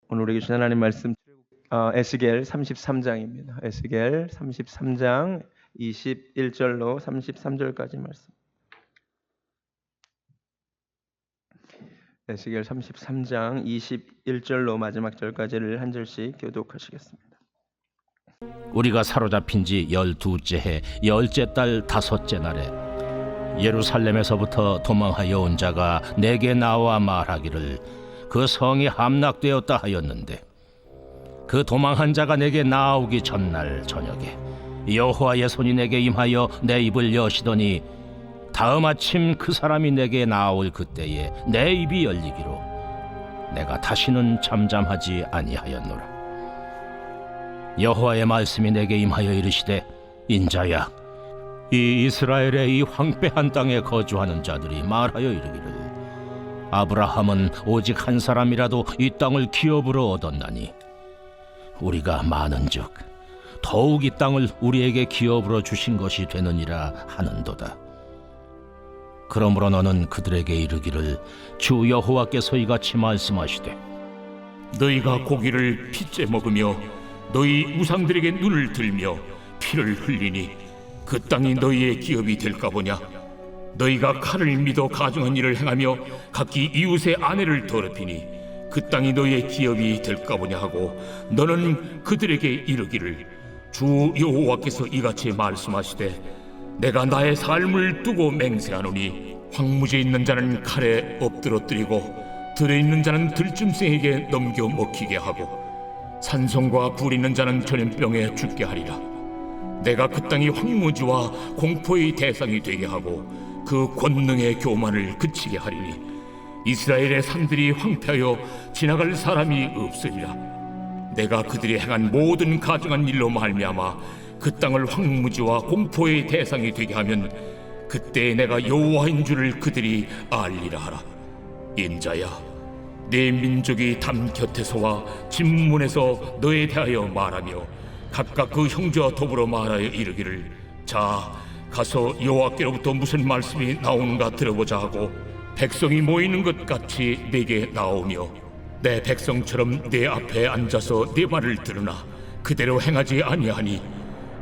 오늘 우리에게 주신 하나님 말씀 에스겔 33장입니다. 에스겔 33장 21절로 33절까지 말씀. 에스겔 33장 21절로 마지막 절까지를 한 절씩 교독하시겠습니다. 우리가 사로잡힌 지 12째 해 10째 달 5째 날에 예루살렘에서부터 도망하여 온 자가 내게 나와 말하기를 그 성이 함락되었다 하였는데, 그 도망한 자가 내게 나오기 전날 저녁에 여호와의 손이 내게 임하여 내 입을 여시더니, 다음 아침 그 사람이 내게 나올 그때에 내 입이 열리기로 내가 다시는 잠잠하지 아니하였노라. 여호와의 말씀이 내게 임하여 이르시되, 인자야, 이 이스라엘의 이 황폐한 땅에 거주하는 자들이 말하여 이르기를, 아브라함은 오직 한 사람이라도 이 땅을 기업으로 얻었나니 우리가 많은즉 더욱 이 땅을 우리에게 기업으로 주신 것이 되느니라 하는도다. 그러므로 너는 그들에게 이르기를, 주 여호와께서 이같이 말씀하시되, 너희가 고기를 핏째 먹으며 너희 우상들에게 눈을 들며 피를 흘리니 그 땅이 너희의 기업이 될까 보냐. 너희가 칼을 믿어 가증한 일을 행하며 각기 이웃의 아내를 더럽히니 그 땅이 너희의 기업이 될까 보냐 하고, 너는 그들에게 이르기를, 주 여호와께서 이같이 말씀하시되, 내가 나의 삶을 두고 맹세하노니 황무지에 있는 자는 칼에 엎드러뜨리고 들에 있는 자는 들짐승에게 넘겨 먹히게 하고 산성과 불 있는 자는 전염병에 죽게 하리라. 내가 그 땅이 황무지와 공포의 대상이 되게 하고 그 권능의 교만을 그치게 하리니 이스라엘의 산들이 황폐하여 지나갈 사람이 없으리라. 내가 그들이 행한 모든 가증한 일로 말미암아 그 땅을 황무지와 공포의 대상이 되게 하면 그때 내가 여호와인 줄을 그들이 알리라 하라. 인자야, 내 민족이 담 곁에서와 진문에서 너에 대하여 말하며 각각 그 형제와 더불어 말하여 이르기를, 자, 가서 여호와께로부터 무슨 말씀이 나오는가 들어보자 하고 백성이 모이는 것 같이 내게 나오며 내 백성처럼 내 앞에 앉아서 내 말을 들으나 그대로 행하지 아니하니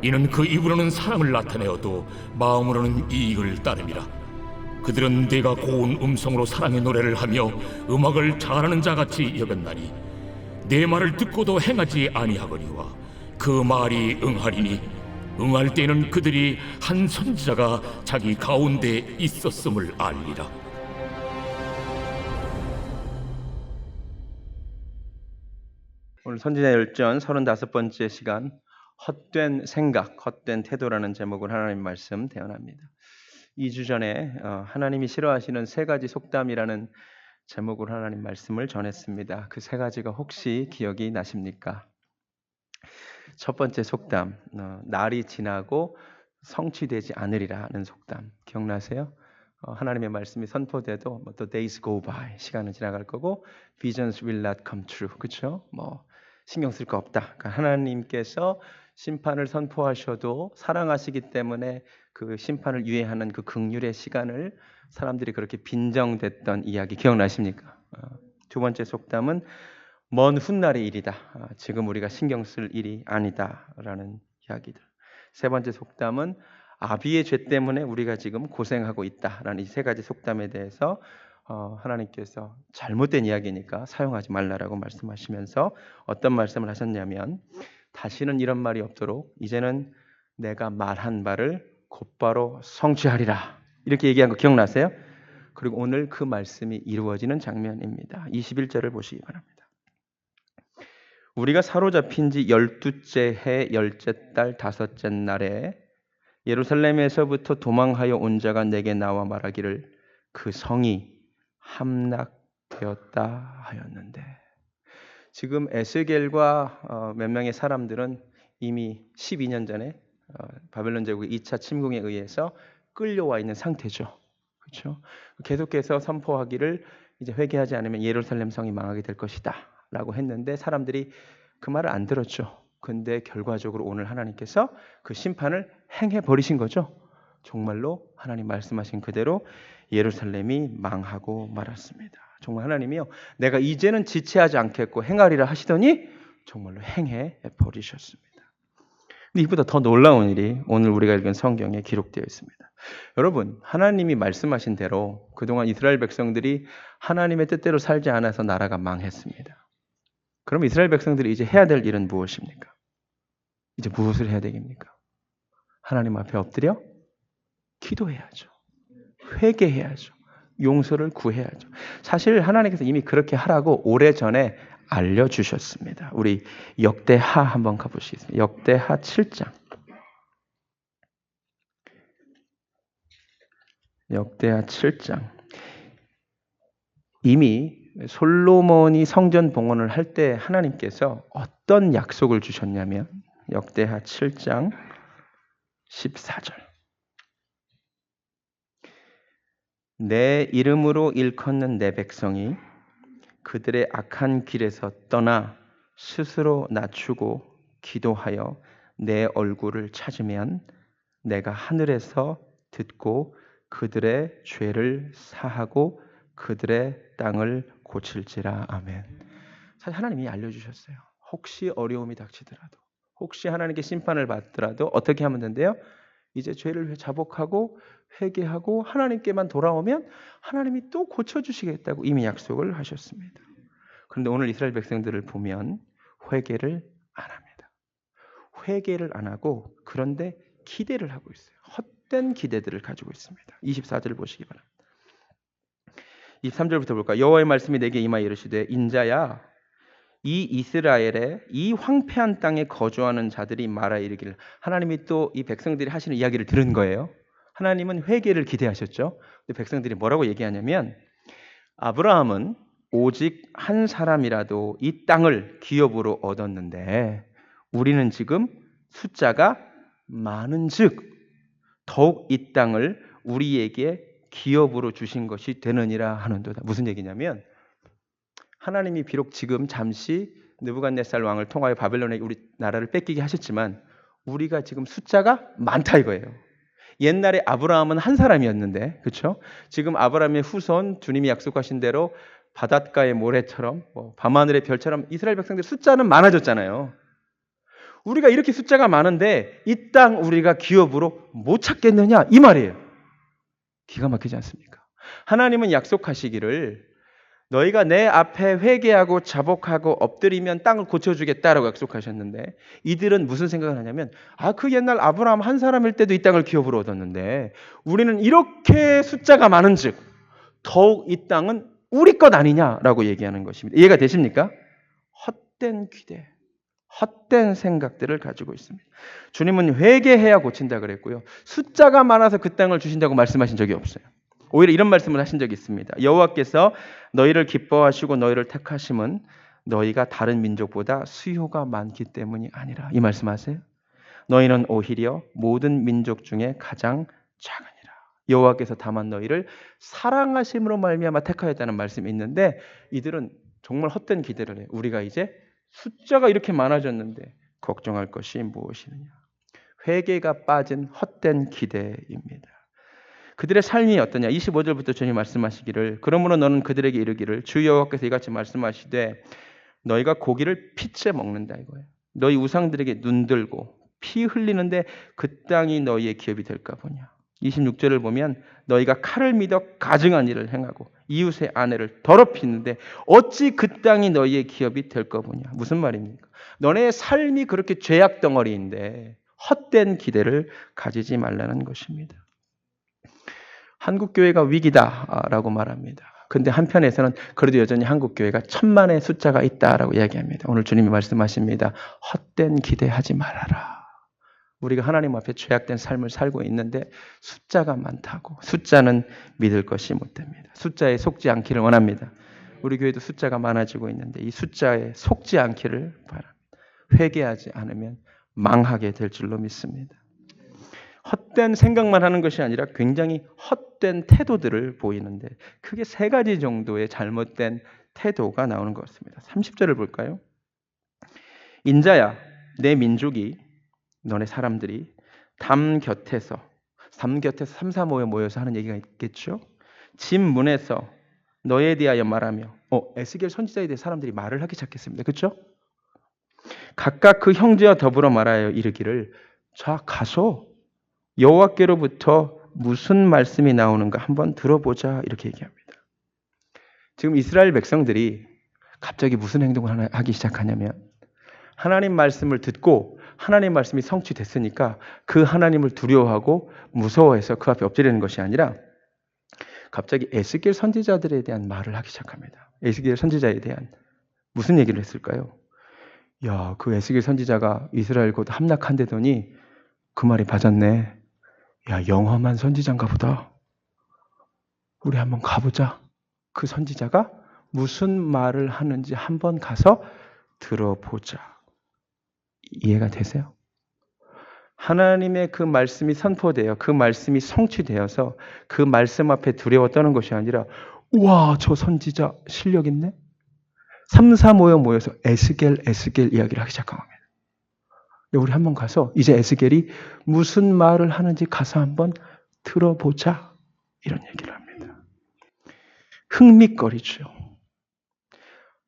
이는 그 입으로는 사랑을 나타내어도 마음으로는 이익을 따름이라. 그들은 네가 고운 음성으로 사랑의 노래를 하며 음악을 잘하는 자같이 여겼나니 내 말을 듣고도 행하지 아니하거니와 그 말이 응하리니 응할 때에는 그들이 한 선지자가 자기 가운데 있었음을 알리라. 오늘 선지자 열전 35번째 시간, 헛된 생각, 헛된 태도라는 제목으로 하나님 말씀 대언합니다. 2주 전에 하나님이 싫어하시는 3가지 속담이라는 제목으로 하나님 말씀을 전했습니다. 그 3가지가 혹시 기억이 나십니까? 첫 번째 속담, 날이 지나고 성취되지 않으리라 하는 속담 기억나세요? 하나님의 말씀이 선포돼도 the days go by, 시간은 지나갈 거고 visions will not come true, 그렇죠? 신경 쓸 거 없다. 그러니까 하나님께서 심판을 선포하셔도 사랑하시기 때문에 그 심판을 유예하는 그 긍휼의 시간을 사람들이 그렇게 빈정댔던 이야기 기억나십니까? 두 번째 속담은 먼 훗날의 일이다. 지금 우리가 신경 쓸 일이 아니다라는 이야기들. 세 번째 속담은 아비의 죄 때문에 우리가 지금 고생하고 있다라는 이 3가지 속담에 대해서 하나님께서 잘못된 이야기니까 사용하지 말라라고 말씀하시면서 어떤 말씀을 하셨냐면, 다시는 이런 말이 없도록 이제는 내가 말한 바를 곧바로 성취하리라, 이렇게 얘기한 거 기억나세요? 그리고 오늘 그 말씀이 이루어지는 장면입니다. 21절을 보시기 바랍니다. 우리가 사로잡힌 지 12째 해 10째 달 5째 날에 예루살렘에서부터 도망하여 온 자가 내게 나와 말하기를, 그 성이 함락되었다 하였는데, 지금 에스겔과 몇 명의 사람들은 이미 12년 전에 바벨론 제국의 2차 침공에 의해서 끌려와 있는 상태죠. 그렇죠? 계속해서 선포하기를, 이제 회개하지 않으면 예루살렘 성이 망하게 될 것이다 라고 했는데 사람들이 그 말을 안 들었죠. 근데 결과적으로 오늘 하나님께서 그 심판을 행해 버리신 거죠. 정말로 하나님 말씀하신 그대로 예루살렘이 망하고 말았습니다. 정말 하나님이요, 내가 이제는 지체하지 않겠고 행하리라 하시더니 정말로 행해 버리셨습니다. 근데 이보다 더 놀라운 일이 오늘 우리가 읽은 성경에 기록되어 있습니다. 여러분, 하나님이 말씀하신 대로 그동안 이스라엘 백성들이 하나님의 뜻대로 살지 않아서 나라가 망했습니다. 그럼 이스라엘 백성들이 이제 해야 될 일은 무엇입니까? 이제 무엇을 해야 되겠습니까? 하나님 앞에 엎드려 기도해야죠. 회개해야죠. 용서를 구해야죠. 사실 하나님께서 이미 그렇게 하라고 오래전에 알려주셨습니다. 우리 역대하 한번 가보시겠습니다. 역대하 7장. 역대하 7장. 이미 솔로몬이 성전 봉헌을 할 때 하나님께서 어떤 약속을 주셨냐면 역대하 7장 14절. 내 이름으로 일컫는 내 백성이 그들의 악한 길에서 떠나 스스로 낮추고 기도하여 내 얼굴을 찾으면 내가 하늘에서 듣고 그들의 죄를 사하고 그들의 땅을 고칠지라. 아멘. 사실 하나님이 알려주셨어요. 혹시 어려움이 닥치더라도, 혹시 하나님께 심판을 받더라도 어떻게 하면 된대요? 이제 죄를 자복하고 회개하고 하나님께만 돌아오면 하나님이 또 고쳐주시겠다고 이미 약속을 하셨습니다. 그런데 오늘 이스라엘 백성들을 보면 회개를 안 합니다. 회개를 안 하고 그런데 기대를 하고 있어요. 헛된 기대들을 가지고 있습니다. 24절을 보시기 바랍니다. 23절부터 볼까요? 여호와의 말씀이 내게 임하여 이르시되 인자야, 이 이스라엘의 이 황폐한 땅에 거주하는 자들이 말하 이르기를. 하나님이 또 이 백성들이 하시는 이야기를 들은 거예요. 하나님은 회개를 기대하셨죠. 근데 백성들이 뭐라고 얘기하냐면 아브라함은 오직 한 사람이라도 이 땅을 기업으로 얻었는데 우리는 지금 숫자가 많은즉 더욱 이 땅을 우리에게 기업으로 주신 것이 되느니라 하는도다. 무슨 얘기냐면 하나님이 비록 지금 잠시 느부갓네살 왕을 통하여 바벨론에 우리 나라를 뺏기게 하셨지만 우리가 지금 숫자가 많다 이거예요. 옛날에 아브라함은 한 사람이었는데, 그렇죠? 지금 아브라함의 후손, 주님이 약속하신 대로 바닷가의 모래처럼 밤하늘의 별처럼 이스라엘 백성들 숫자는 많아졌잖아요. 우리가 이렇게 숫자가 많은데 이 땅 우리가 기업으로 못 찾겠느냐 이 말이에요. 기가 막히지 않습니까? 하나님은 약속하시기를 너희가 내 앞에 회개하고 자복하고 엎드리면 땅을 고쳐주겠다라고 약속하셨는데 이들은 무슨 생각을 하냐면 그 옛날 아브라함 한 사람일 때도 이 땅을 기업으로 얻었는데 우리는 이렇게 숫자가 많은즉 더욱 이 땅은 우리 것 아니냐라고 얘기하는 것입니다. 이해가 되십니까? 헛된 기대, 헛된 생각들을 가지고 있습니다. 주님은 회개해야 고친다 그랬고요. 숫자가 많아서 그 땅을 주신다고 말씀하신 적이 없어요. 오히려 이런 말씀을 하신 적이 있습니다. 여호와께서 너희를 기뻐하시고 너희를 택하심은 너희가 다른 민족보다 수요가 많기 때문이 아니라. 이 말씀하세요. 너희는 오히려 모든 민족 중에 가장 작으니라. 여호와께서 다만 너희를 사랑하심으로 말미암아 택하였다는 말씀이 있는데 이들은 정말 헛된 기대를 해요. 우리가 이제 숫자가 이렇게 많아졌는데 걱정할 것이 무엇이느냐. 회개가 빠진 헛된 기대입니다. 그들의 삶이 어떠냐. 25절부터 주님 말씀하시기를 그러므로 너는 그들에게 이르기를 주 여호와께서 이같이 말씀하시되 너희가 고기를 핏째 먹는다 이거예요. 너희 우상들에게 눈들고 피 흘리는데 그 땅이 너희의 기업이 될까 보냐. 26절을 보면 너희가 칼을 믿어 가증한 일을 행하고 이웃의 아내를 더럽히는데 어찌 그 땅이 너희의 기업이 될까 보냐. 무슨 말입니까? 너네의 삶이 그렇게 죄악 덩어리인데 헛된 기대를 가지지 말라는 것입니다. 한국교회가 위기다라고 말합니다. 근데 한편에서는 그래도 여전히 한국교회가 1000만의 숫자가 있다라고 이야기합니다. 오늘 주님이 말씀하십니다. 헛된 기대하지 말아라. 우리가 하나님 앞에 죄악된 삶을 살고 있는데 숫자가 많다고. 숫자는 믿을 것이 못됩니다. 숫자에 속지 않기를 원합니다. 우리 교회도 숫자가 많아지고 있는데 이 숫자에 속지 않기를 바랍니다. 회개하지 않으면 망하게 될 줄로 믿습니다. 헛된 생각만 하는 것이 아니라 굉장히 헛된 태도들을 보이는데 크게 3가지 정도의 잘못된 태도가 나오는 것 같습니다. 30절을 볼까요? 인자야, 내 민족이 너네 사람들이 담 곁에서 3, 4, 5에 모여서 하는 얘기가 있겠죠. 집 문에서 너에 대하여 말하며 에스겔 선지자에 대해 사람들이 말을 하기 시작했습니다. 그렇죠? 각각 그 형제와 더불어 말하여 이르기를 자 가서 여호와께로부터 무슨 말씀이 나오는가 한번 들어보자 이렇게 얘기합니다. 지금 이스라엘 백성들이 갑자기 무슨 행동을 하기 시작하냐면 하나님 말씀을 듣고 하나님 말씀이 성취됐으니까 그 하나님을 두려워하고 무서워해서 그 앞에 엎드리는 것이 아니라 갑자기 에스겔 선지자들에 대한 말을 하기 시작합니다. 에스겔 선지자에 대한 무슨 얘기를 했을까요? 야, 그 에스겔 선지자가 이스라엘 곧 함락한다더니 그 말이 맞았네. 야, 영험한 선지자인가 보다. 우리 한번 가보자. 그 선지자가 무슨 말을 하는지 한번 가서 들어보자. 이해가 되세요? 하나님의 그 말씀이 선포되어 그 말씀이 성취되어서 그 말씀 앞에 두려워 떠는 것이 아니라 우와 저 선지자 실력 있네? 3, 4 모여서 에스겔 이야기를 하기 시작한 겁니다. 우리 한번 가서 이제 에스겔이 무슨 말을 하는지 가서 한번 들어보자 이런 얘기를 합니다. 흥미거리죠.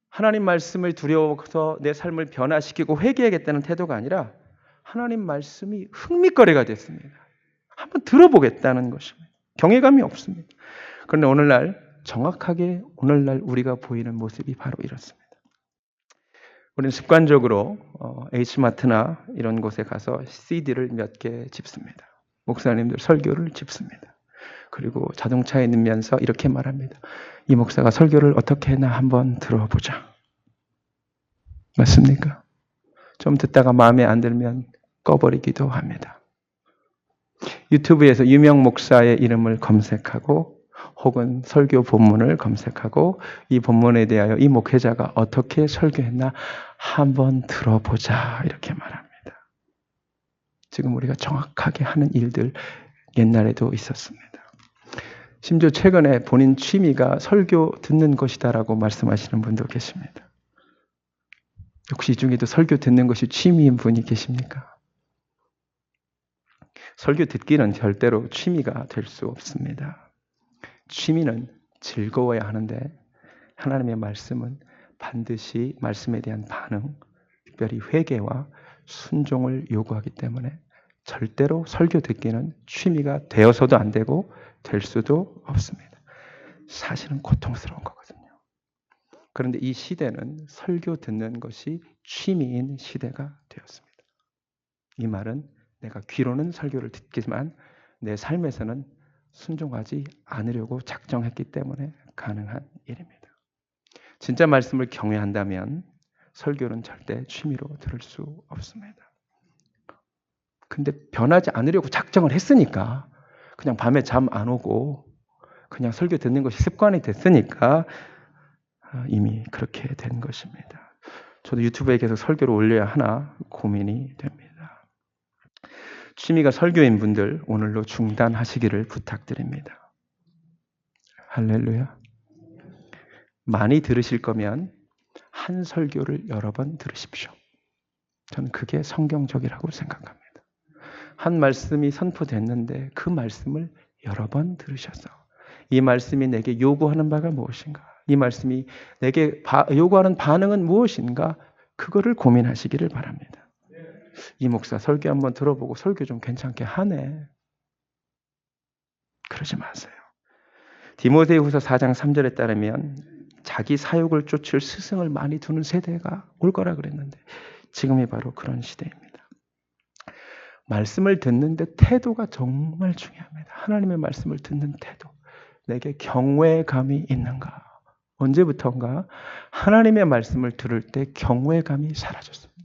하나님 말씀을 두려워서 내 삶을 변화시키고 회개하겠다는 태도가 아니라 하나님 말씀이 흥미거리가 됐습니다. 한번 들어보겠다는 것입니다. 경외감이 없습니다. 그런데 오늘날 정확하게 오늘날 우리가 보이는 모습이 바로 이렇습니다. 우리는 습관적으로 H마트나 이런 곳에 가서 CD를 몇 개 집습니다. 목사님들 설교를 집습니다. 그리고 자동차에 넣으면서 이렇게 말합니다. 이 목사가 설교를 어떻게 했나 한번 들어보자. 맞습니까? 좀 듣다가 마음에 안 들면 꺼버리기도 합니다. 유튜브에서 유명 목사의 이름을 검색하고 혹은 설교 본문을 검색하고 이 본문에 대하여 이 목회자가 어떻게 설교했나 한번 들어보자 이렇게 말합니다. 지금 우리가 정확하게 하는 일들 옛날에도 있었습니다. 심지어 최근에 본인 취미가 설교 듣는 것이다라고 말씀하시는 분도 계십니다. 혹시 이 중에도 설교 듣는 것이 취미인 분이 계십니까? 설교 듣기는 절대로 취미가 될 수 없습니다. 취미는 즐거워야 하는데 하나님의 말씀은 반드시 말씀에 대한 반응, 특별히 회개와 순종을 요구하기 때문에 절대로 설교 듣기는 취미가 되어서도 안 되고 될 수도 없습니다. 사실은 고통스러운 거거든요. 그런데 이 시대는 설교 듣는 것이 취미인 시대가 되었습니다. 이 말은 내가 귀로는 설교를 듣지만 내 삶에서는 순종하지 않으려고 작정했기 때문에 가능한 일입니다. 진짜 말씀을 경외한다면 설교는 절대 취미로 들을 수 없습니다. 근데 변하지 않으려고 작정을 했으니까 그냥 밤에 잠 안 오고 그냥 설교 듣는 것이 습관이 됐으니까 이미 그렇게 된 것입니다. 저도 유튜브에 계속 설교를 올려야 하나 고민이 됩니다. 취미가 설교인 분들 오늘로 중단하시기를 부탁드립니다. 할렐루야. 많이 들으실 거면 한 설교를 여러 번 들으십시오. 저는 그게 성경적이라고 생각합니다. 한 말씀이 선포됐는데 그 말씀을 여러 번 들으셔서 이 말씀이 내게 요구하는 바가 무엇인가? 이 말씀이 내게 요구하는 반응은 무엇인가? 그거를 고민하시기를 바랍니다. 이 목사 설교 한번 들어보고 설교 좀 괜찮게 하네. 그러지 마세요. 디모데후서 4장 3절에 따르면 자기 사욕을 쫓을 스승을 많이 두는 세대가 올 거라 그랬는데 지금이 바로 그런 시대입니다. 말씀을 듣는데 태도가 정말 중요합니다. 하나님의 말씀을 듣는 태도. 내게 경외감이 있는가? 언제부턴가 하나님의 말씀을 들을 때 경외감이 사라졌습니다.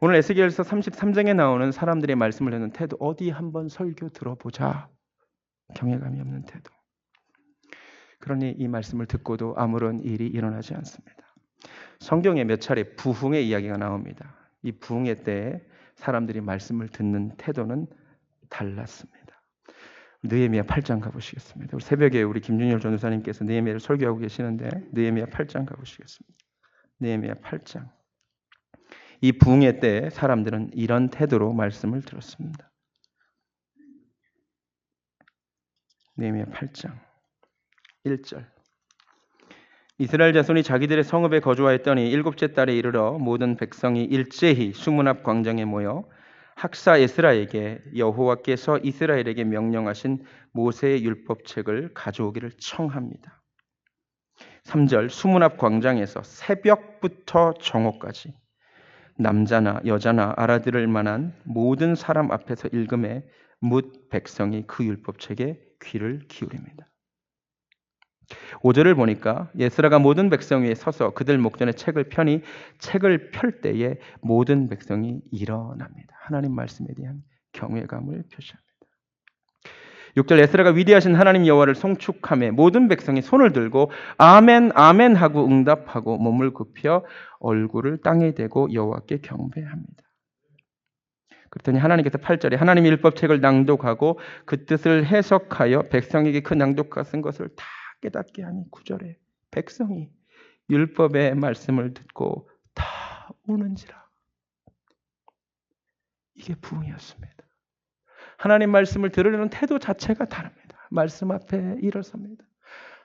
오늘 에스겔서 33장에 나오는 사람들의 말씀을 듣는 태도. 어디 한번 설교 들어보자. 경외감이 없는 태도. 그러니 이 말씀을 듣고도 아무런 일이 일어나지 않습니다. 성경에 몇 차례 부흥의 이야기가 나옵니다. 이 부흥의 때에 사람들이 말씀을 듣는 태도는 달랐습니다. 느헤미야 8장 가보시겠습니다. 우리 새벽에 우리 김준열 전도사님께서 느헤미야를 설교하고 계시는데 느헤미야 8장 가보시겠습니다. 느헤미야 8장. 이 부흥의 때에 사람들은 이런 태도로 말씀을 들었습니다. 느헤미야 8장. 1절. 이스라엘 자손이 자기들의 성읍에 거주하였더니 일곱째 달에 이르러 모든 백성이 일제히 수문 앞 광장에 모여 학사 에스라에게 여호와께서 이스라엘에게 명령하신 모세의 율법책을 가져오기를 청합니다. 3절. 수문 앞 광장에서 새벽부터 정오까지 남자나 여자나 알아들을 만한 모든 사람 앞에서 읽음에 뭇 백성이 그 율법책에 귀를 기울입니다. 5절을 보니까 에스라가 모든 백성 위에 서서 그들 목전에 책을 펴니 책을 펼 때에 모든 백성이 일어납니다. 하나님 말씀에 대한 경외감을 표시합니다. 6절. 에스라가 위대하신 하나님 여호와를 송축하며 모든 백성이 손을 들고 아멘 아멘 하고 응답하고 몸을 굽혀 얼굴을 땅에 대고 여호와께 경배합니다. 그랬더니 하나님께서 8절에 하나님의 율법책을 낭독하고 그 뜻을 해석하여 백성에게 그 낭독한 것을 다 깨닫게 하니 9절에 백성이 율법의 말씀을 듣고 다 우는지라. 이게 부흥이었습니다. 하나님 말씀을 들으려는 태도 자체가 다릅니다. 말씀 앞에 일어섭니다.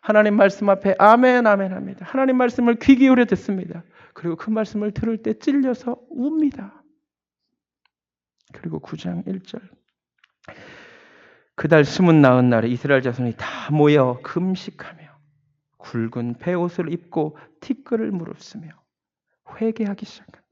하나님 말씀 앞에 아멘 아멘 합니다. 하나님 말씀을 귀 기울여 듣습니다. 그리고 그 말씀을 들을 때 찔려서 웁니다. 그리고 9장 1절. 그달 29날에 이스라엘 자손이 다 모여 금식하며 굵은 베옷을 입고 티끌을 무릅쓰며 회개하기 시작한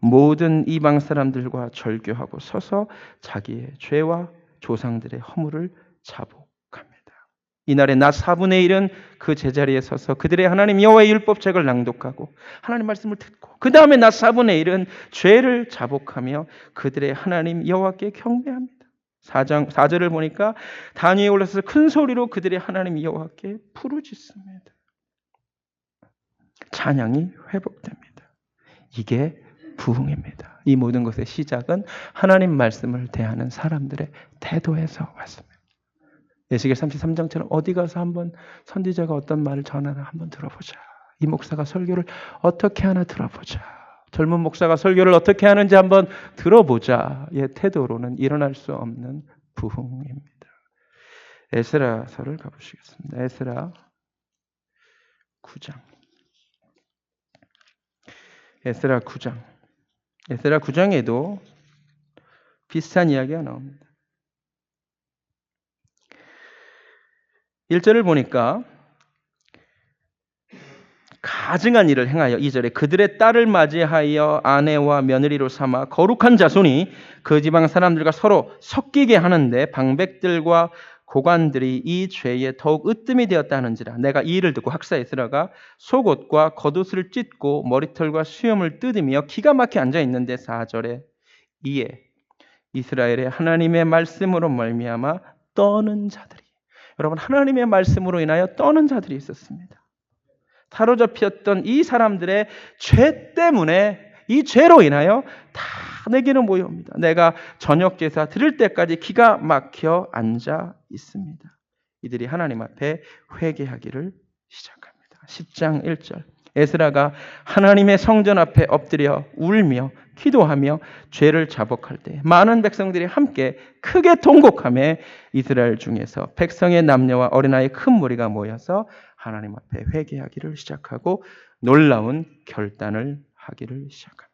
모든 이방 사람들과 절교하고 서서 자기의 죄와 조상들의 허물을 자복합니다. 이날에 낮 4분의 1은 그 제자리에 서서 그들의 하나님 여호와의 율법책을 낭독하고 하나님 말씀을 듣고 그 다음에 낮 4분의 1은 죄를 자복하며 그들의 하나님 여호와께 경배합니다. 4절을 보니까 단 위에 올라서서 큰 소리로 그들의 하나님 여호와께 부르짖습니다. 찬양이 회복됩니다. 이게 부흥입니다. 이 모든 것의 시작은 하나님 말씀을 대하는 사람들의 태도에서 왔습니다. 에스겔 33장처럼 어디 가서 한번 선지자가 어떤 말을 전하나 한번 들어보자. 이 목사가 설교를 어떻게 하나 들어보자. 젊은 목사가 설교를 어떻게 하는지 한번 들어보자의 태도로는 일어날 수 없는 부흥입니다. 에스라서를 가보시겠습니다. 에스라 9장. 에스라 9장. 에스라 9장에도 비슷한 이야기가 나옵니다. 1절을 보니까 가증한 일을 행하여 2절에 그들의 딸을 맞이하여 아내와 며느리로 삼아 거룩한 자손이 그 지방 사람들과 서로 섞이게 하는데 방백들과 고관들이 이 죄에 더욱 으뜸이 되었다 하는지라. 내가 이 일을 듣고 학사 에스라가 속옷과 겉옷을 찢고 머리털과 수염을 뜯으며 기가 막혀 앉아 있는데 4절에 이에 이스라엘의 하나님의 말씀으로 말미암아 떠는 자들이, 여러분, 하나님의 말씀으로 인하여 떠는 자들이 있었습니다. 사로잡혔던 이 사람들의 죄 때문에, 이 죄로 인하여 다 내게로 모여옵니다. 내가 저녁 제사 드릴 때까지 기가 막혀 앉아 있습니다. 이들이 하나님 앞에 회개하기를 시작합니다. 10장 1절. 에스라가 하나님의 성전 앞에 엎드려 울며 기도하며 죄를 자복할 때 많은 백성들이 함께 크게 통곡하며 이스라엘 중에서 백성의 남녀와 어린아이 큰 무리가 모여서 하나님 앞에 회개하기를 시작하고 놀라운 결단을 하기를 시작합니다.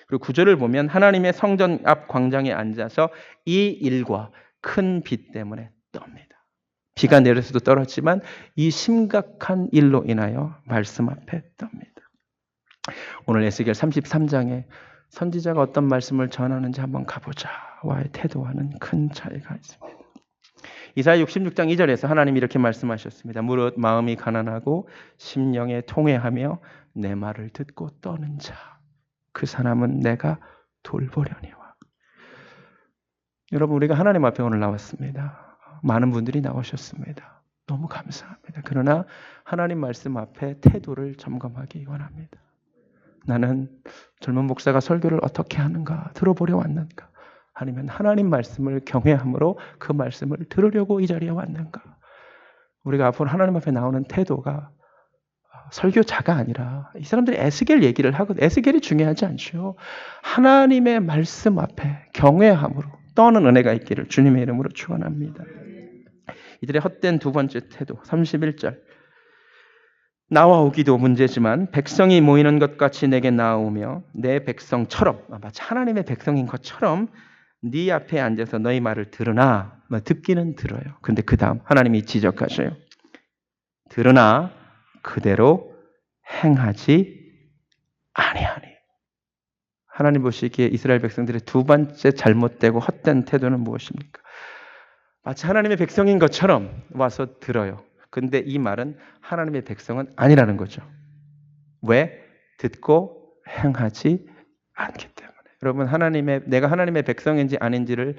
그리고 9절을 보면 하나님의 성전 앞 광장에 앉아서 이 일과 큰 비 때문에 떱니다. 비가 내려서도 떨었지만 이 심각한 일로 인하여 말씀 앞에 떱니다. 오늘 에스겔 33장에 선지자가 어떤 말씀을 전하는지 한번 가보자와의 태도와는 큰 차이가 있습니다. 이사야 66장 2절에서 하나님이 이렇게 말씀하셨습니다. 무릇 마음이 가난하고 심령에 통회하며 내 말을 듣고 떠는 자, 그 사람은 내가 돌보려니와. 여러분, 우리가 하나님 앞에 오늘 나왔습니다. 많은 분들이 나오셨습니다. 너무 감사합니다. 그러나 하나님 말씀 앞에 태도를 점검하기 원합니다. 나는 젊은 목사가 설교를 어떻게 하는가 들어보려 왔는가? 아니면 하나님 말씀을 경외함으로 그 말씀을 들으려고 이 자리에 왔는가? 우리가 앞으로 하나님 앞에 나오는 태도가 설교자가 아니라 이 사람들이 에스겔 얘기를 하거든. 에스겔이 중요하지 않죠. 하나님의 말씀 앞에 경외함으로 떠는 은혜가 있기를 주님의 이름으로 축원합니다. 이들의 헛된 두 번째 태도 31절 나와 오기도 문제지만 백성이 모이는 것 같이 내게 나오며 내 백성처럼 마치 하나님의 백성인 것처럼 네 앞에 앉아서 너희 말을 들으나 듣기는 들어요. 근데 그 다음 하나님이 지적하셔요. 들으나 그대로 행하지 아니하니. 하나님 보시기에 이스라엘 백성들의 두 번째 잘못되고 헛된 태도는 무엇입니까? 마치 하나님의 백성인 것처럼 와서 들어요. 근데 이 말은 하나님의 백성은 아니라는 거죠. 왜? 듣고 행하지 않기 때문에. 여러분, 내가 하나님의 백성인지 아닌지를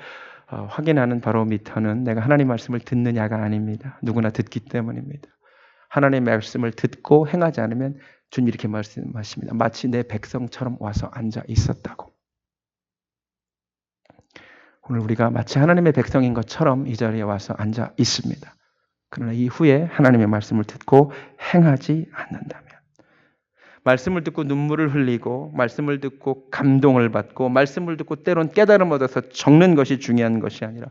확인하는 바로미터는 내가 하나님 말씀을 듣느냐가 아닙니다. 누구나 듣기 때문입니다. 하나님의 말씀을 듣고 행하지 않으면 주님 이렇게 말씀하십니다. 마치 내 백성처럼 와서 앉아 있었다고. 오늘 우리가 마치 하나님의 백성인 것처럼 이 자리에 와서 앉아 있습니다. 그러나 이후에 하나님의 말씀을 듣고 행하지 않는다면, 말씀을 듣고 눈물을 흘리고 말씀을 듣고 감동을 받고 말씀을 듣고 때론 깨달음 얻어서 적는 것이 중요한 것이 아니라,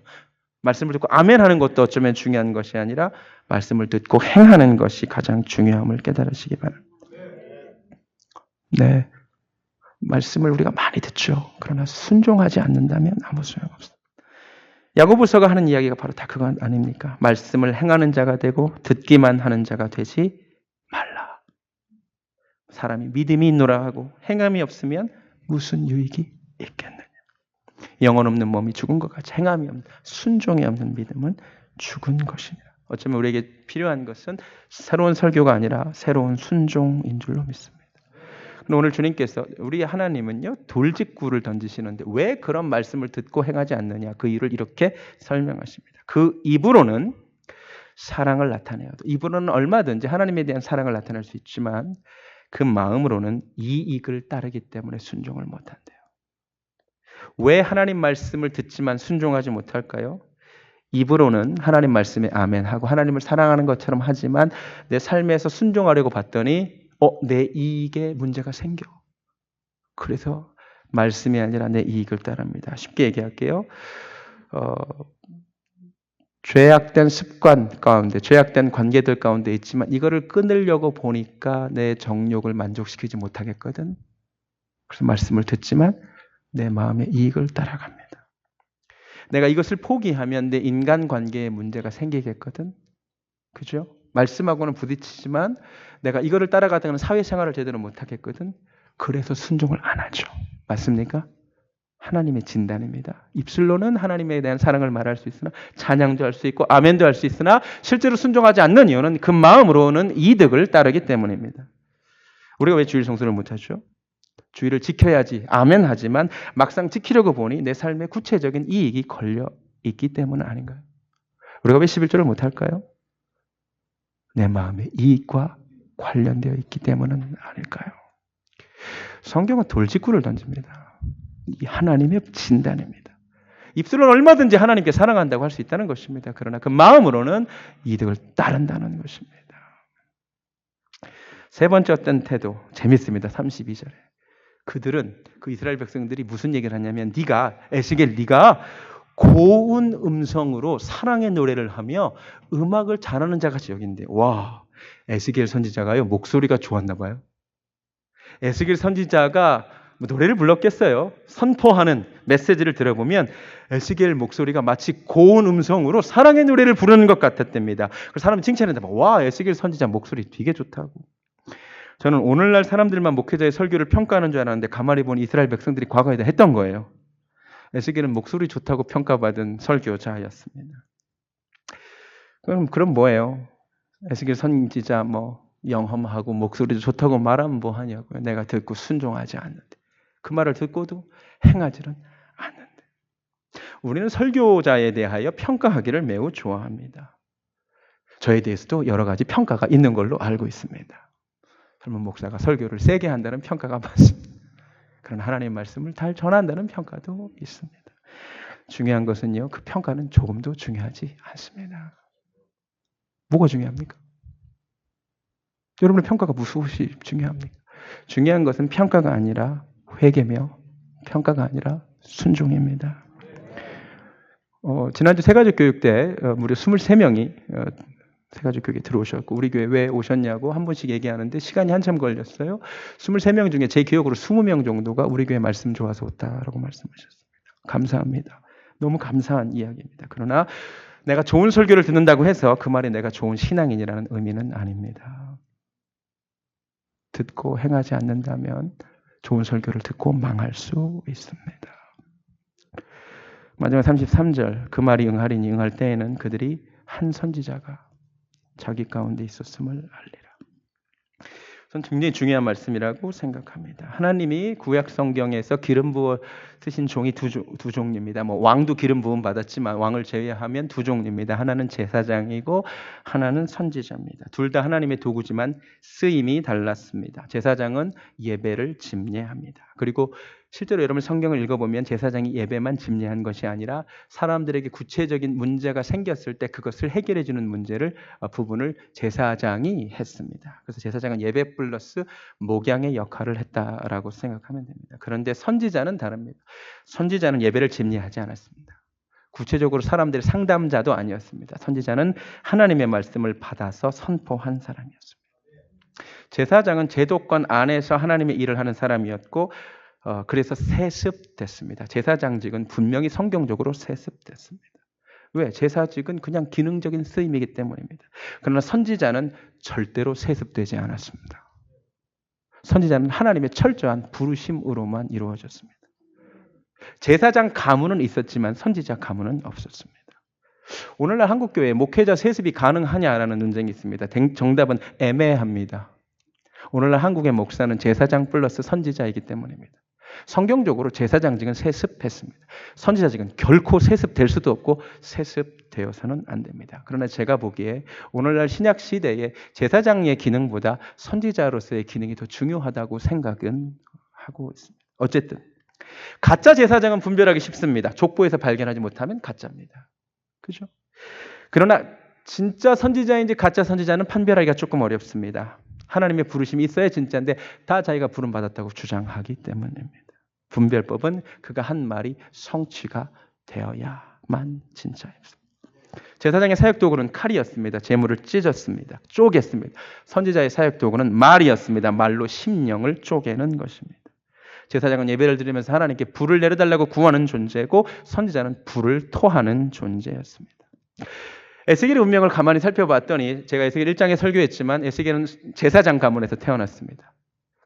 말씀을 듣고 아멘 하는 것도 어쩌면 중요한 것이 아니라 말씀을 듣고 행하는 것이 가장 중요함을 깨달으시기 바랍니다. 네, 말씀을 우리가 많이 듣죠. 그러나 순종하지 않는다면 아무 소용없습니다. 야고보서가 하는 이야기가 바로 다 그거 아닙니까? 말씀을 행하는 자가 되고 듣기만 하는 자가 되지 말라. 사람이 믿음이 있노라 하고 행함이 없으면 무슨 유익이 있겠느냐. 영혼 없는 몸이 죽은 것 같이 행함이 없는, 순종이 없는 믿음은 죽은 것이냐. 어쩌면 우리에게 필요한 것은 새로운 설교가 아니라 새로운 순종인 줄로 믿습니다. 오늘 주님께서, 우리 하나님은요, 돌직구를 던지시는데 왜 그런 말씀을 듣고 행하지 않느냐, 그 이유를 이렇게 설명하십니다. 그 입으로는 사랑을 나타내요. 입으로는 얼마든지 하나님에 대한 사랑을 나타낼 수 있지만 그 마음으로는 이익을 따르기 때문에 순종을 못한대요. 왜 하나님 말씀을 듣지만 순종하지 못할까요? 입으로는 하나님 말씀에 아멘하고 하나님을 사랑하는 것처럼 하지만 내 삶에서 순종하려고 봤더니 내 이익에 문제가 생겨. 그래서 말씀이 아니라 내 이익을 따릅니다. 쉽게 얘기할게요. 죄악된 습관 가운데, 죄악된 관계들 가운데 있지만 이거를 끊으려고 보니까 내 정욕을 만족시키지 못하겠거든. 그래서 말씀을 듣지만 내 마음의 이익을 따라갑니다. 내가 이것을 포기하면 내 인간관계에 문제가 생기겠거든. 그죠? 말씀하고는 부딪히지만 내가 이거를 따라가다가는 사회생활을 제대로 못하겠거든. 그래서 순종을 안 하죠. 맞습니까? 하나님의 진단입니다. 입술로는 하나님에 대한 사랑을 말할 수 있으나, 찬양도 할 수 있고 아멘도 할 수 있으나 실제로 순종하지 않는 이유는 그 마음으로는 이득을 따르기 때문입니다. 우리가 왜 주일 성수를 못하죠? 주일을 지켜야지 아멘 하지만 막상 지키려고 보니 내 삶에 구체적인 이익이 걸려 있기 때문은 아닌가요? 우리가 왜 11조를 못할까요? 내 마음의 이익과 관련되어 있기 때문은 아닐까요? 성경은 돌직구를 던집니다. 이 하나님의 진단입니다. 입술은 얼마든지 하나님께 사랑한다고 할 수 있다는 것입니다. 그러나 그 마음으로는 이득을 따른다는 것입니다. 세 번째 어떤 태도, 재밌습니다. 32절에. 그들은, 그 이스라엘 백성들이 무슨 얘기를 하냐면, 에스겔 네가 고운 음성으로 사랑의 노래를 하며 음악을 잘하는 자같이 여긴대. 와, 에스겔 선지자가요, 목소리가 좋았나 봐요. 에스겔 선지자가 노래를 불렀겠어요. 선포하는 메시지를 들어보면 에스겔 목소리가 마치 고운 음성으로 사랑의 노래를 부르는 것 같았답니다. 그래서 사람이 칭찬했다. 와, 에스겔 선지자 목소리 되게 좋다고. 저는 오늘날 사람들만 목회자의 설교를 평가하는 줄 알았는데 가만히 보니 이스라엘 백성들이 과거에 다 했던 거예요. 에스겔은 목소리 좋다고 평가받은 설교자였습니다. 그럼 뭐예요? 에스겔 선지자 영험하고 목소리도 좋다고 말하면 뭐 하냐고요. 내가 듣고 순종하지 않는데. 그 말을 듣고도 행하지는 않는데. 우리는 설교자에 대하여 평가하기를 매우 좋아합니다. 저에 대해서도 여러 가지 평가가 있는 걸로 알고 있습니다. 젊은 목사가 설교를 세게 한다는 평가가 많습니다. 그러나 하나님의 말씀을 잘 전한다는 평가도 있습니다. 중요한 것은요, 그 평가는 조금도 중요하지 않습니다. 뭐가 중요합니까? 여러분의 평가가 무엇이 중요합니까? 중요한 것은 평가가 아니라 회개며 평가가 아니라 순종입니다. 지난주 새가족 교육 때 무려 23명이 새가족 교육에 들어오셨고 우리 교회 왜 오셨냐고 한 분씩 얘기하는데 시간이 한참 걸렸어요. 23명 중에 제 기억으로 20명 정도가 우리 교회 말씀 좋아서 왔다라고 말씀하셨습니다. 감사합니다. 너무 감사한 이야기입니다. 그러나 내가 좋은 설교를 듣는다고 해서 그 말이 내가 좋은 신앙인이라는 의미는 아닙니다. 듣고 행하지 않는다면 좋은 설교를 듣고 망할 수 있습니다. 마지막 33절 그 말이 응하리니 응할 때에는 그들이 한 선지자가 자기 가운데 있었음을 알리라. 전 굉장히 중요한 말씀이라고 생각합니다. 하나님이 구약 성경에서 기름 부어 쓰신 종이 두 종류입니다. 왕도 기름 부음 받았지만 왕을 제외하면 두 종류입니다. 하나는 제사장이고 하나는 선지자입니다. 둘 다 하나님의 도구지만 쓰임이 달랐습니다. 제사장은 예배를 집례합니다. 그리고 실제로 여러분 성경을 읽어보면 제사장이 예배만 집례한 것이 아니라 사람들에게 구체적인 문제가 생겼을 때 그것을 해결해 주는 부분을 제사장이 했습니다. 그래서 제사장은 예배 플러스 목양의 역할을 했다라고 생각하면 됩니다. 그런데 선지자는 다릅니다. 선지자는 예배를 집례하지 않았습니다. 구체적으로 사람들의 상담자도 아니었습니다. 선지자는 하나님의 말씀을 받아서 선포한 사람이었습니다. 제사장은 제도권 안에서 하나님의 일을 하는 사람이었고 그래서 세습됐습니다. 제사장직은 분명히 성경적으로 세습됐습니다. 왜? 제사직은 그냥 기능적인 쓰임이기 때문입니다. 그러나 선지자는 절대로 세습되지 않았습니다. 선지자는 하나님의 철저한 부르심으로만 이루어졌습니다. 제사장 가문은 있었지만 선지자 가문은 없었습니다. 오늘날 한국교회에 목회자 세습이 가능하냐라는 논쟁이 있습니다. 정답은 애매합니다. 오늘날 한국의 목사는 제사장 플러스 선지자이기 때문입니다. 성경적으로 제사장직은 세습했습니다. 선지자직은 결코 세습될 수도 없고 세습되어서는 안 됩니다. 그러나 제가 보기에 오늘날 신약 시대에 제사장의 기능보다 선지자로서의 기능이 더 중요하다고 생각은 하고 있습니다. 어쨌든 가짜 제사장은 분별하기 쉽습니다. 족보에서 발견하지 못하면 가짜입니다. 그죠? 그러나 진짜 선지자인지 가짜 선지자는 판별하기가 조금 어렵습니다. 하나님의 부르심이 있어야 진짜인데 다 자기가 부름 받았다고 주장하기 때문입니다. 분별법은 그가 한 말이 성취가 되어야만 진짜였습니다. 제사장의 사역도구는 칼이었습니다. 재물을 찢었습니다. 쪼갰습니다. 선지자의 사역도구는 말이었습니다. 말로 심령을 쪼개는 것입니다. 제사장은 예배를 드리면서 하나님께 불을 내려달라고 구하는 존재고 선지자는 불을 토하는 존재였습니다. 에스겔의 운명을 가만히 살펴봤더니 제가 에스겔 1장에 설교했지만 에스겔은 제사장 가문에서 태어났습니다.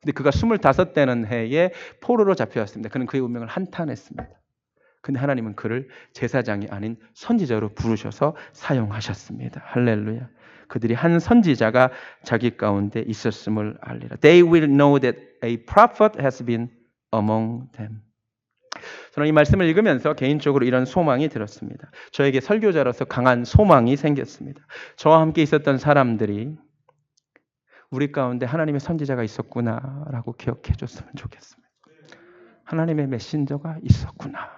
근데 그가 25되는 해에 포로로 잡혀왔습니다. 그는 그의 운명을 한탄했습니다. 근데 하나님은 그를 제사장이 아닌 선지자로 부르셔서 사용하셨습니다. 할렐루야. 그들이 한 선지자가 자기 가운데 있었음을 알리라. They will know that a prophet has been among them. 저는 이 말씀을 읽으면서 개인적으로 이런 소망이 들었습니다. 저에게 설교자로서 강한 소망이 생겼습니다. 저와 함께 있었던 사람들이 우리 가운데 하나님의 선지자가 있었구나라고 기억해 줬으면 좋겠습니다. 하나님의 메신저가 있었구나.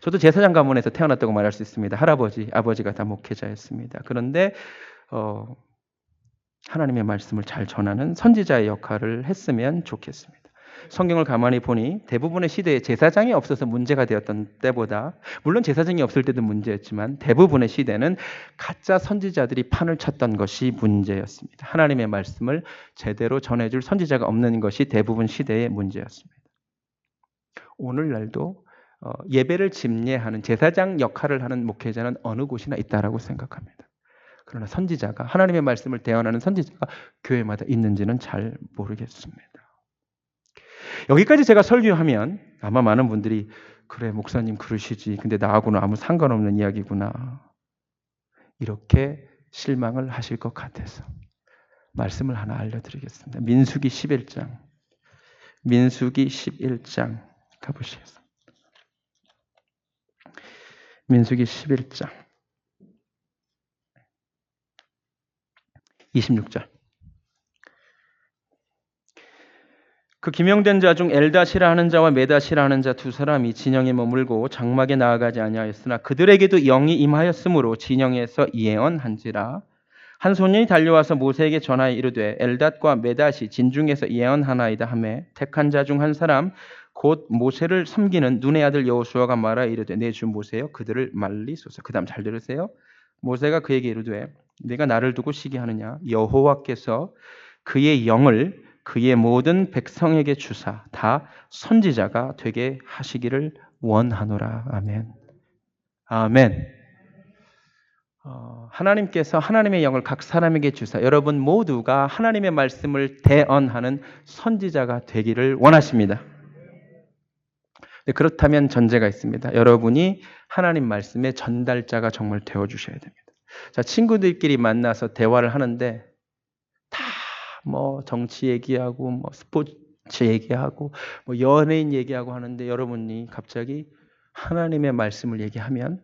저도 제사장 가문에서 태어났다고 말할 수 있습니다. 할아버지, 아버지가 다 목회자였습니다. 그런데 하나님의 말씀을 잘 전하는 선지자의 역할을 했으면 좋겠습니다. 성경을 가만히 보니 대부분의 시대에 제사장이 없어서 문제가 되었던 때보다, 물론 제사장이 없을 때도 문제였지만 대부분의 시대는 가짜 선지자들이 판을 쳤던 것이 문제였습니다. 하나님의 말씀을 제대로 전해줄 선지자가 없는 것이 대부분 시대의 문제였습니다. 오늘날도 예배를 집례하는 제사장 역할을 하는 목회자는 어느 곳이나 있다라고 생각합니다. 그러나 선지자가, 하나님의 말씀을 대언하는 선지자가 교회마다 있는지는 잘 모르겠습니다. 여기까지 제가 설교하면 아마 많은 분들이 그래 목사님 그러시지, 근데 나하고는 아무 상관없는 이야기구나, 이렇게 실망을 하실 것 같아서 말씀을 하나 알려드리겠습니다. 민수기 11장 가보시겠습니다. 민수기 11장 26절. 그 기명된 자 중 엘다시라 하는 자와 메다시라 하는 자 두 사람이 진영에 머물고 장막에 나아가지 아니하였으나 그들에게도 영이 임하였으므로 진영에서 예언한지라. 한 소년이 달려와서 모세에게 전하여 이르되 엘닷과 메닷이 진중에서 예언하나이다 하매 택한 자 중 한 사람 곧 모세를 섬기는 눈의 아들 여호수아가 말하 이르되 내 주 모세여 그들을 말리소서. 그다음 잘 들으세요. 모세가 그에게 이르되 네가 나를 두고 시기하느냐 여호와께서 그의 영을 그의 모든 백성에게 주사 다 선지자가 되게 하시기를 원하노라. 아멘. 아멘. 하나님께서 하나님의 영을 각 사람에게 주사 여러분 모두가 하나님의 말씀을 대언하는 선지자가 되기를 원하십니다. 그렇다면 전제가 있습니다. 여러분이 하나님 말씀의 전달자가 정말 되어주셔야 됩니다. 자, 친구들끼리 만나서 대화를 하는데 다 뭐 정치 얘기하고 뭐 스포츠 얘기하고 뭐 연예인 얘기하고 하는데 여러분이 갑자기 하나님의 말씀을 얘기하면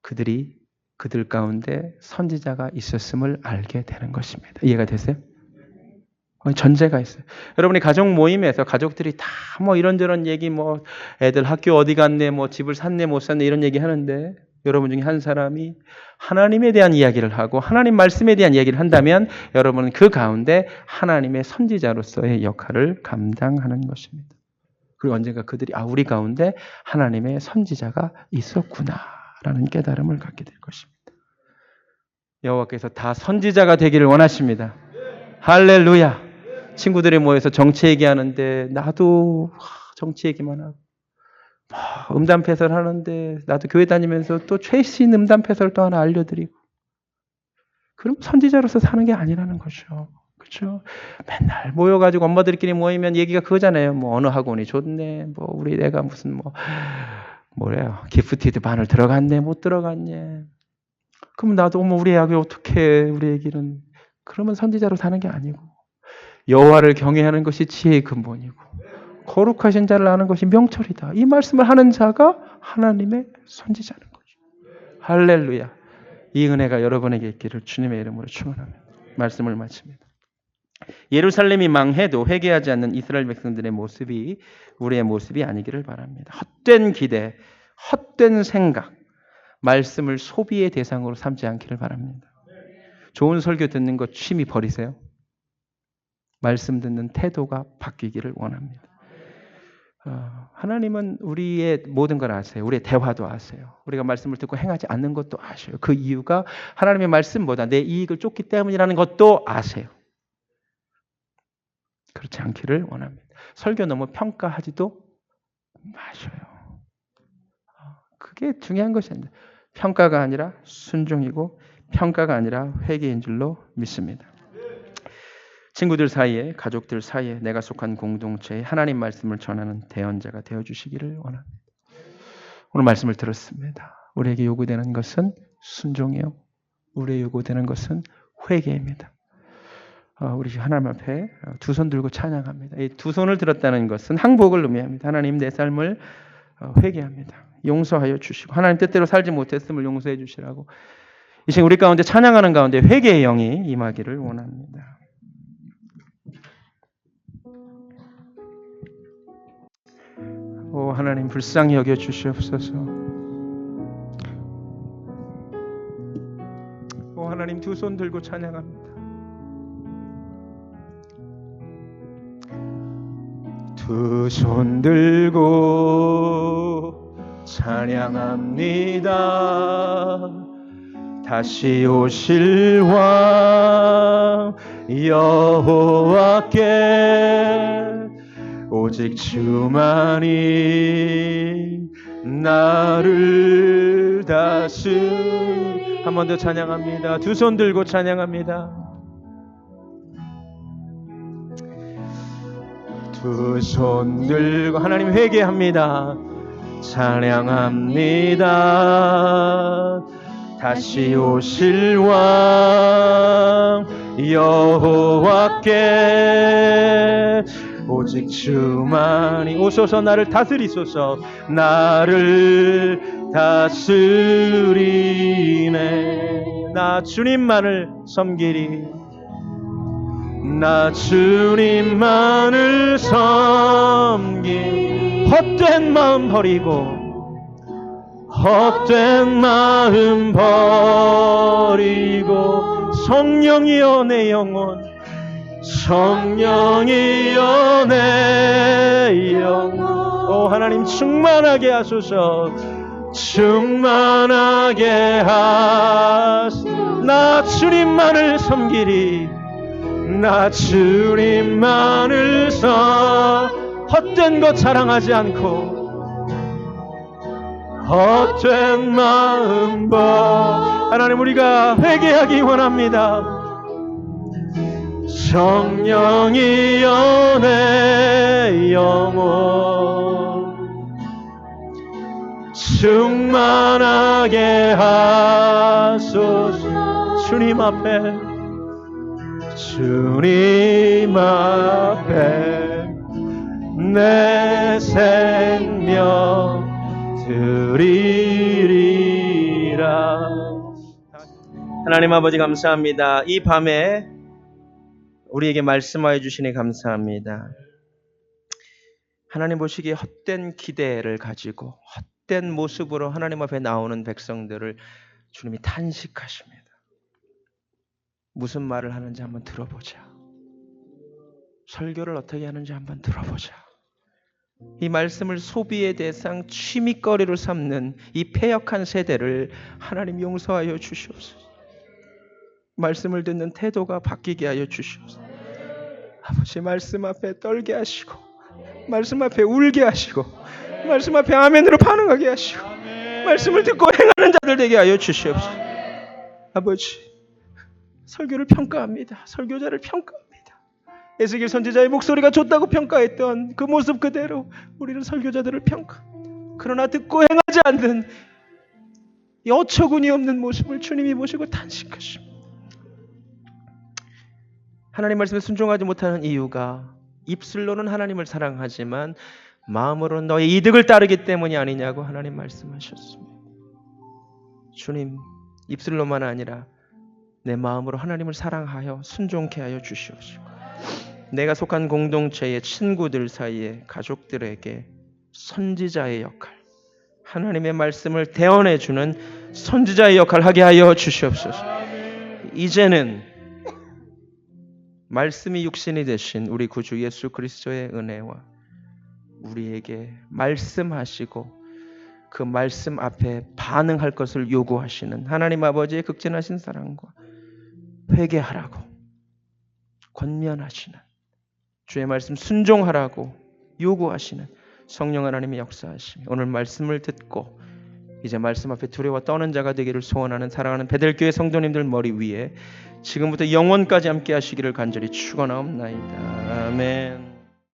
그들 가운데 선지자가 있었음을 알게 되는 것입니다. 이해가 되세요? 전제가 있어요. 여러분이 가족 모임에서 가족들이 다 뭐 이런저런 얘기 뭐 애들 학교 어디 갔네 뭐 집을 샀네 못 샀네 이런 얘기 하는데 여러분 중에 한 사람이 하나님에 대한 이야기를 하고 하나님 말씀에 대한 이야기를 한다면 여러분은 그 가운데 하나님의 선지자로서의 역할을 감당하는 것입니다. 그리고 언젠가 그들이 우리 가운데 하나님의 선지자가 있었구나라는 깨달음을 갖게 될 것입니다. 여호와께서 다 선지자가 되기를 원하십니다. 할렐루야. 친구들이 모여서 정치 얘기하는데 나도 정치 얘기만 하고 음담패설 하는데 나도 교회 다니면서 또 최신 음담패설 또 하나 알려드리고 그럼 선지자로서 사는 게 아니라는 거죠. 그렇죠? 맨날 모여가지고 엄마들끼리 모이면 얘기가 그거잖아요. 뭐 어느 학원이 좋네. 뭐 우리 애가 무슨 뭐래요. 기프티드 반을 들어갔네. 못 들어갔네. 그럼 나도 우리 애기 어떻게 우리 애기는 그러면 선지자로 사는 게 아니고 여호와를 경외하는 것이 지혜의 근본이고 거룩하신 자를 아는 것이 명철이다. 이 말씀을 하는 자가 하나님의 선지자는 거죠. 할렐루야. 이 은혜가 여러분에게 있기를 주님의 이름으로 축원합니다. 말씀을 마칩니다. 예루살렘이 망해도 회개하지 않는 이스라엘 백성들의 모습이 우리의 모습이 아니기를 바랍니다. 헛된 기대, 헛된 생각, 말씀을 소비의 대상으로 삼지 않기를 바랍니다. 좋은 설교 듣는 거 취미 버리세요. 말씀 듣는 태도가 바뀌기를 원합니다. 하나님은 우리의 모든 걸 아세요. 우리의 대화도 아세요. 우리가 말씀을 듣고 행하지 않는 것도 아셔요. 그 이유가 하나님의 말씀보다 내 이익을 쫓기 때문이라는 것도 아세요. 그렇지 않기를 원합니다. 설교 너무 평가하지도 마셔요. 그게 중요한 것이 아닙니다. 평가가 아니라 순종이고 평가가 아니라 회개인 줄로 믿습니다. 친구들 사이에, 가족들 사이에 내가 속한 공동체에 하나님 말씀을 전하는 대언자가 되어주시기를 원합니다. 오늘 말씀을 들었습니다. 우리에게 요구되는 것은 순종이요. 우리에게 요구되는 것은 회개입니다. 우리 하나님 앞에 두 손 들고 찬양합니다. 이 두 손을 들었다는 것은 항복을 의미합니다. 하나님 내 삶을 회개합니다. 용서하여 주시고 하나님 뜻대로 살지 못했음을 용서해 주시라고 이 시간 우리 가운데 찬양하는 가운데 회개의 영이 임하기를 원합니다. 오 하나님 불쌍히 여겨 주시옵소서. 오 하나님 두 손 들고 찬양합니다. 두 손 들고 찬양합니다. 다시 오실 왕 여호와께 오직 주만이 나를 다스리 한 번 더 찬양합니다. 두 손 들고 찬양합니다. 두 손 들고 하나님 회개합니다. 찬양합니다. 다시 오실 왕 여호와께 오직 주만이 오소서 나를 다스리소서. 나를 다스리네. 나 주님만을 섬기리. 나 주님만을 섬기. 헛된 마음 버리고 헛된 마음 버리고 성령이여 내 영혼 성령이여 내 영혼 하나님 충만하게 하소서. 충만하게 하소서. 나 주님만을 섬기리. 나 주님만을 헛된 것 자랑하지 않고 헛된 마음 하나님 우리가 회개하기 원합니다. 성령이여 내 영혼 충만하게 하소서. 주님 앞에 내 생명 드리리라. 하나님 아버지 감사합니다. 이 밤에 우리에게 말씀하여 주시니 감사합니다. 하나님 보시기에 헛된 기대를 가지고 헛된 모습으로 하나님 앞에 나오는 백성들을 주님이 탄식하십니다. 무슨 말을 하는지 한번 들어보자. 설교를 어떻게 하는지 한번 들어보자. 이 말씀을 소비의 대상, 취미거리로 삼는 이 패역한 세대를 하나님 용서하여 주시옵소서. 말씀을 듣는 태도가 바뀌게 하여 주시옵소서. 아버지 말씀 앞에 떨게 하시고 말씀 앞에 울게 하시고 말씀 앞에 아멘으로 반응하게 하시고 말씀을 듣고 행하는 자들 되게 하여 주시옵소서. 아버지 설교를 평가합니다. 설교자를 평가합니다. 에스겔 선지자의 목소리가 좋다고 평가했던 그 모습 그대로 우리는 설교자들을 평가합니다. 그러나 듣고 행하지 않는 이 어처구니 없는 모습을 주님이 보시고 탄식하십니다. 하나님 말씀에 순종하지 못하는 이유가 입술로는 하나님을 사랑하지만 마음으로는 너의 이득을 따르기 때문이 아니냐고 하나님 말씀하셨습니다. 주님 입술로만 아니라 내 마음으로 하나님을 사랑하여 순종케 하여 주시옵시고 내가 속한 공동체의 친구들 사이에 가족들에게 선지자의 역할, 하나님의 말씀을 대언해주는 선지자의 역할을 하게 하여 주시옵소서. 이제는 말씀이 육신이 되신 우리 구주 예수 그리스도의 은혜와 우리에게 말씀하시고 그 말씀 앞에 반응할 것을 요구하시는 하나님 아버지의 극진하신 사랑과 회개하라고 권면하시는 주의 말씀 순종하라고 요구하시는 성령 하나님의 역사하심이 오늘 말씀을 듣고 이제 말씀 앞에 두려워 떠는 자가 되기를 소원하는 사랑하는 베델교회 성도님들 머리 위에 지금부터 영원까지 함께 하시기를 간절히 축원하옵나이다. 아멘.